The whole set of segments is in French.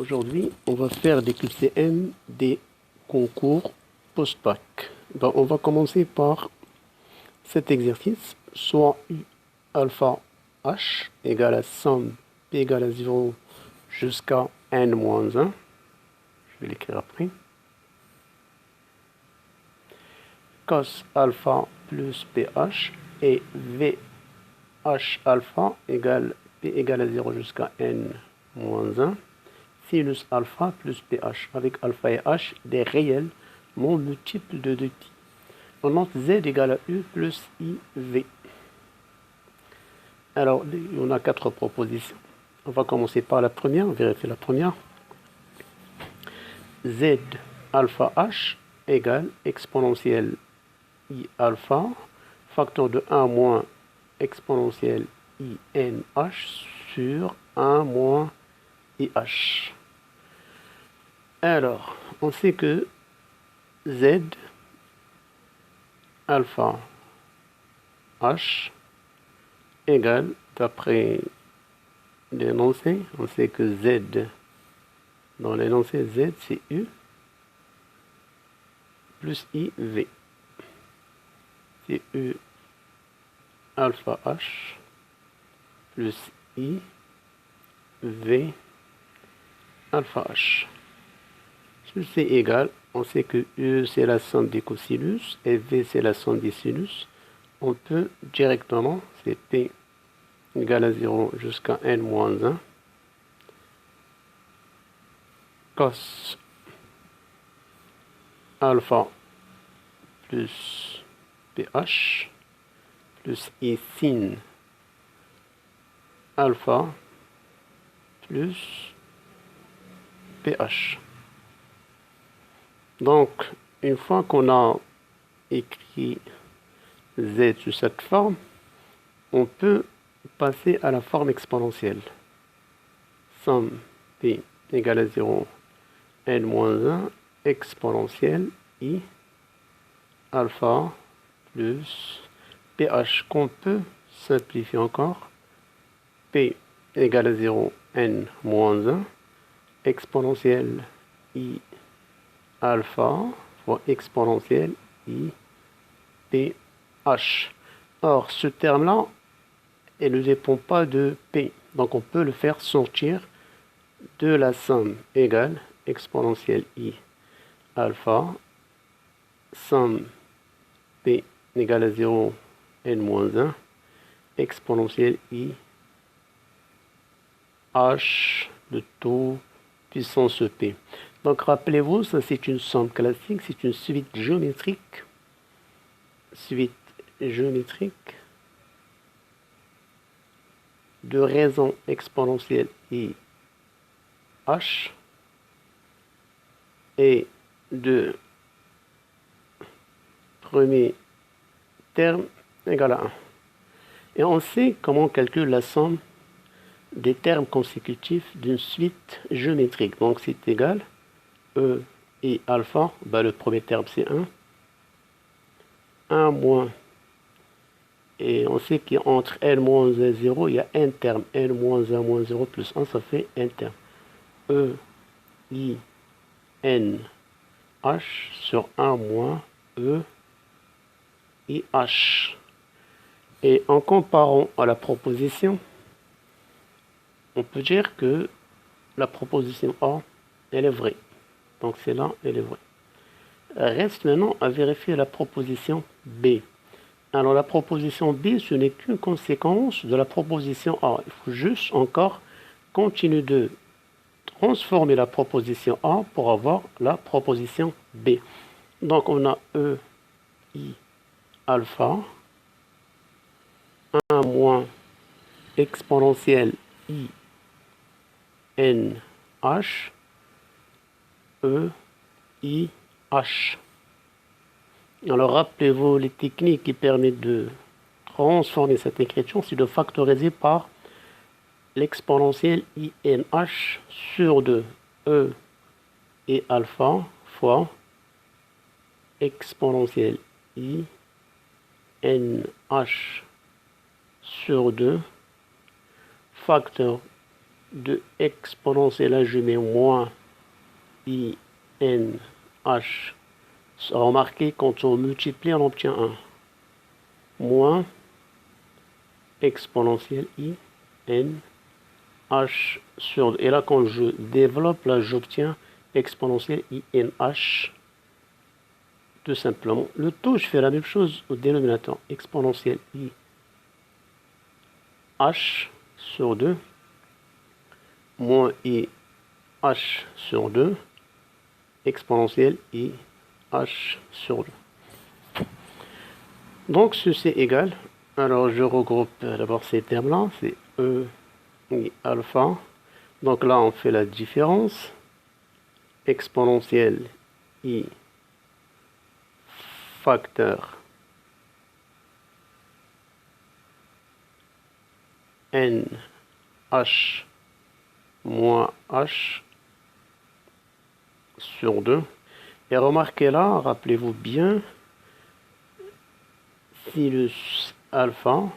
Aujourd'hui, on va faire des QCM des concours post-bac. Donc, on va commencer par cet exercice, soit U alpha H égale à somme P égale à 0 jusqu'à N-1. Je vais l'écrire après. Cos alpha plus PH et VH alpha égale P égale à 0 jusqu'à N-1. Sinus alpha plus PH avec alpha et H des réels non multiples de 2π. On note Z égale à U plus IV. Alors, on a 4 propositions. On va commencer par la première, on vérifie la première. Z alpha H égale exponentielle I alpha, facteur de 1 moins exponentielle INH sur 1 moins IH. Alors, on sait que Z alpha H égale, d'après l'énoncé, on sait que Z, dans l'énoncé Z, c'est U plus IV. C'est U alpha H plus I V alpha H. Ceci est égal, on sait que U c'est la somme des cosinus et V c'est la somme des sinus. On peut directement, c'est P égale à 0 jusqu'à N-1, cos alpha plus PH plus I sin alpha plus PH. Donc, une fois qu'on a écrit Z sous cette forme, on peut passer à la forme exponentielle. Somme P égale à 0, N-1, exponentielle I alpha plus PH qu'on peut simplifier encore. P égale à 0, N-1, exponentielle I alpha fois exponentielle I PH. Or, ce terme-là, il ne dépend pas de P. Donc, on peut le faire sortir de la somme égale exponentielle I alpha, somme P égale à 0, N-1, exponentielle I H de tout puissance P. Donc, rappelez-vous, ça c'est une somme classique, c'est une suite géométrique. Suite géométrique de raison exponentielle I H et de premier terme égal à 1. Et on sait comment on calcule la somme des termes consécutifs d'une suite géométrique. Donc c'est égal E et alpha, ben, le premier terme c'est 1 moins, et on sait qu'entre N-1 et 0, il y a un terme, N-1 moins 0 plus 1, ça fait un terme. E, I, N, H sur 1 moins E, I, H. Et en comparant à la proposition, on peut dire que la proposition A, elle est vraie. Donc c'est là, elle est vraie. Reste maintenant à vérifier la proposition B. Alors la proposition B, ce n'est qu'une conséquence de la proposition A. Il faut juste encore continuer de transformer la proposition A pour avoir la proposition B. Donc on a E, I, alpha, 1 moins exponentielle I, N, H, E, I, H. Alors rappelez-vous, les techniques qui permettent de transformer cette écriture, c'est de factoriser par l'exponentielle INH sur 2 E et alpha fois exponentielle I NH sur 2 facteur de exponentielle, là je mets moins I, N, H. Remarquez, quand on multiplie, on obtient 1. Moins exponentielle I, N, H sur 2. Et là, quand je développe, là, j'obtiens exponentielle I, N, H. Tout simplement. Le taux, je fais la même chose au dénominateur. Exponentielle I, H sur 2. Moins I, H sur 2. Exponentielle I, H sur 2. Donc, ceci est égal. Alors, je regroupe d'abord ces termes-là. C'est E, I, alpha. Donc là, on fait la différence. Exponentielle I facteur N H moins H sur 2. Et remarquez là, rappelez-vous bien, sinus alpha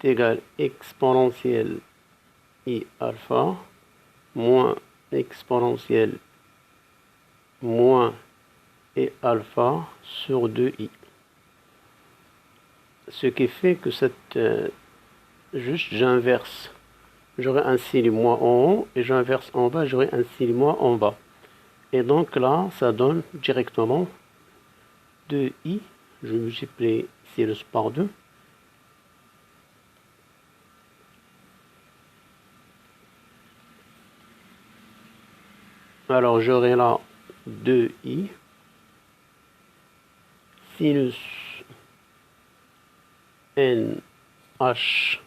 est égal exponentielle I alpha moins exponentielle moins E alpha sur 2i. Ce qui fait que cette juste j'inverse. J'aurai un signe moins en haut et j'inverse en bas, j'aurai un signe moins en bas. Et donc là, ça donne directement 2i. Je multiplie sinus par 2. Alors j'aurai là 2i sinus n h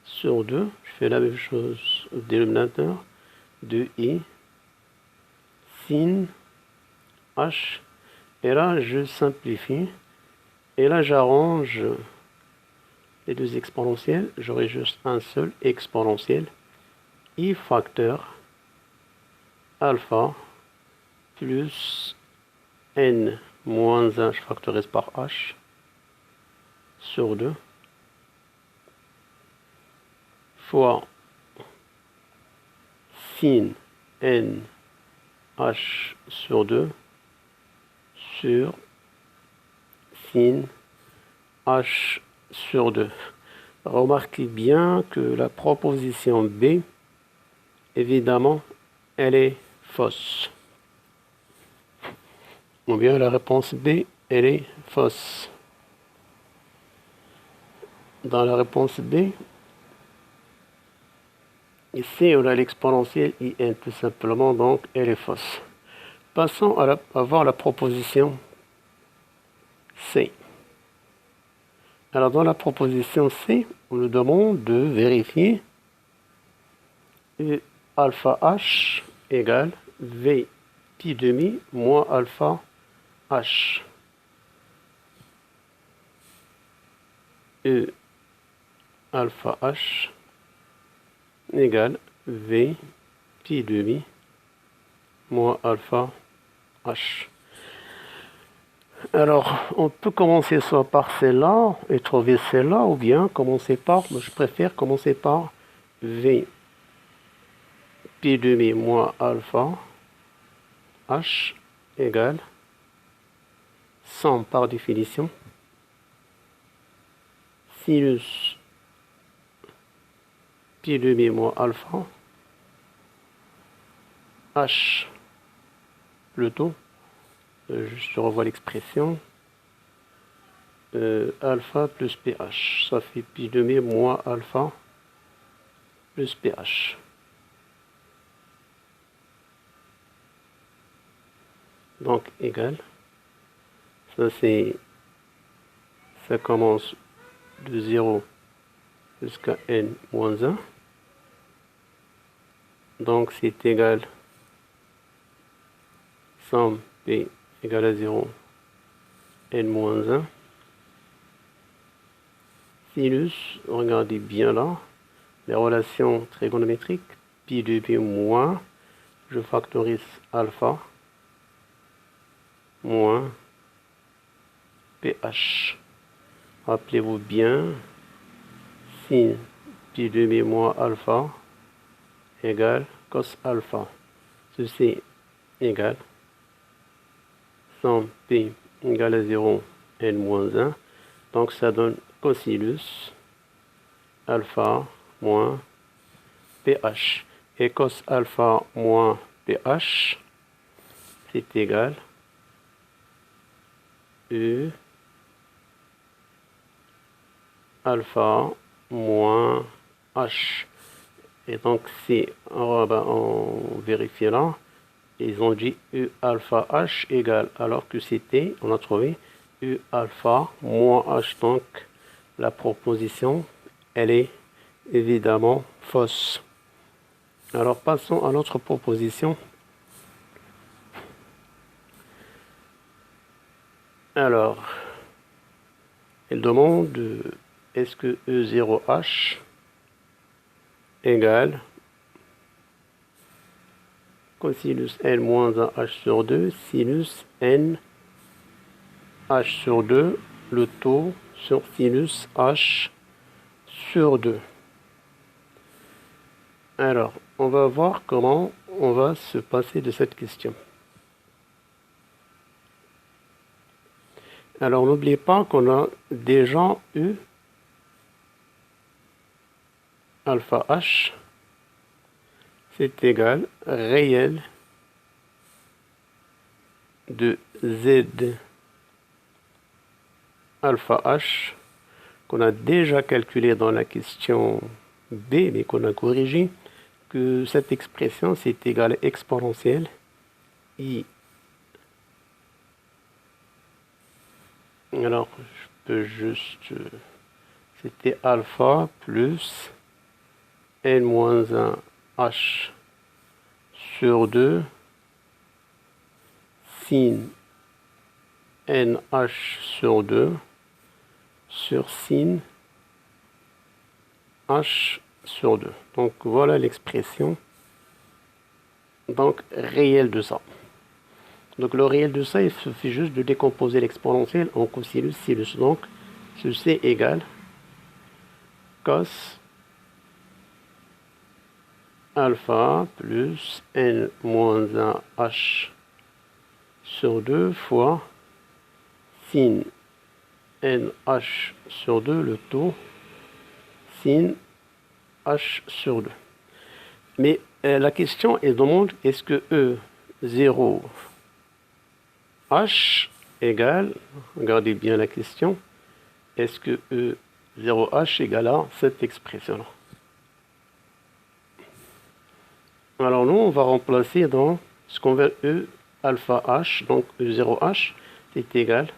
sur 2. Je fais la même chose au dénominateur. 2i sin h. Et là, je simplifie. Et là, j'arrange les deux exponentielles. J'aurai juste un seul exponentiel. I facteur alpha plus n moins 1, je factorise par h, sur 2, fois sin n h sur 2 sur sin h sur 2. Remarquez bien que la proposition B, évidemment, elle est fausse. Ou bien la réponse B, elle est fausse. Dans la réponse B, ici on a l'exponentielle IN tout simplement, donc elle est fausse. Passons à voir la proposition C. Alors dans la proposition C, on nous demande de vérifier alpha h égale V pi demi moins alpha h. E alpha h égale V pi demi moins alpha h. Alors, on peut commencer soit par celle-là et trouver celle-là, ou bien commencer par, je préfère commencer par V pi demi moins alpha h égale 100 par définition sinus pi demi moins alpha h, le taux, je revois l'expression, alpha plus ph, ça fait pi demi moins alpha plus ph. Donc égal, ça commence de 0 jusqu'à n moins 1. Donc c'est égal, somme P égale à 0, n moins 1. Sinus, regardez bien là, les relations trigonométriques, pi de pi moins, je factorise alpha, moins pH. Rappelez-vous bien, sin pi demi moins alpha égale cos alpha. Ceci égale 100 pi égale à 0 n moins 1. Donc ça donne cosinus alpha moins ph. Et cos alpha moins ph, c'est égal U alpha moins h. Et donc si on vérifie là, ils ont dit U alpha h égale, alors que c'était, on a trouvé U alpha moins h. Donc la proposition, elle est évidemment fausse. Alors passons à notre proposition. Alors, elle demande est-ce que E0H égale cosinus n moins 1 h sur 2 sinus n h sur 2, le taux sur sinus h sur 2. Alors, on va voir comment on va se passer de cette question. Alors, n'oubliez pas qu'on a déjà eu alpha h, c'est égal réel de z alpha h, qu'on a déjà calculé dans la question B, mais qu'on a corrigé, que cette expression c'est égal à exponentielle I. Alors, je peux juste... c'était alpha plus n-1 h sur 2 sin nh sur 2 sur sin h sur 2. Donc voilà l'expression donc réelle de ça. Donc le réel de ça, il suffit juste de décomposer l'exponentielle en cosinus sinus. Donc ceci égale cos alpha plus n moins 1 h sur 2 fois sin nh sur 2, le taux sin h sur 2. Mais la question elle demande est-ce que E0 h égale, regardez bien la question, est-ce que E0h égale à cette expression-là? Alors nous, on va remplacer dans ce qu'on veut E alpha h, donc E0h, c'est égal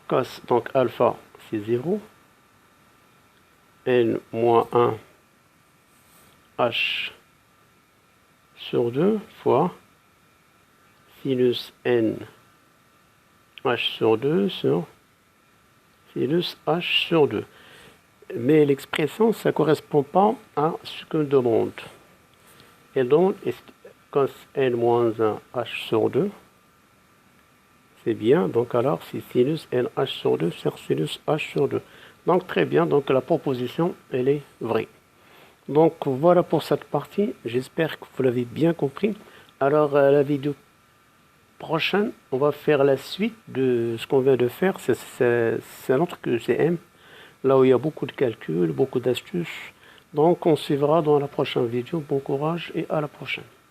cos, donc alpha c'est 0, n moins 1 h sur 2 fois sinus n h sur 2 sur sinus h sur 2. Mais l'expression, ça ne correspond pas à ce qu'on demande. Et donc, cos n moins 1 h sur 2, c'est bien. Donc alors, c'est sinus n h sur 2 sur sinus h sur 2. Donc très bien, donc la proposition, elle est vraie. Donc voilà pour cette partie. J'espère que vous l'avez bien compris. Alors la vidéo prochaine, on va faire la suite de ce qu'on vient de faire. C'est un autre QCM, là où il y a beaucoup de calculs, beaucoup d'astuces. Donc on suivra dans la prochaine vidéo. Bon courage et à la prochaine.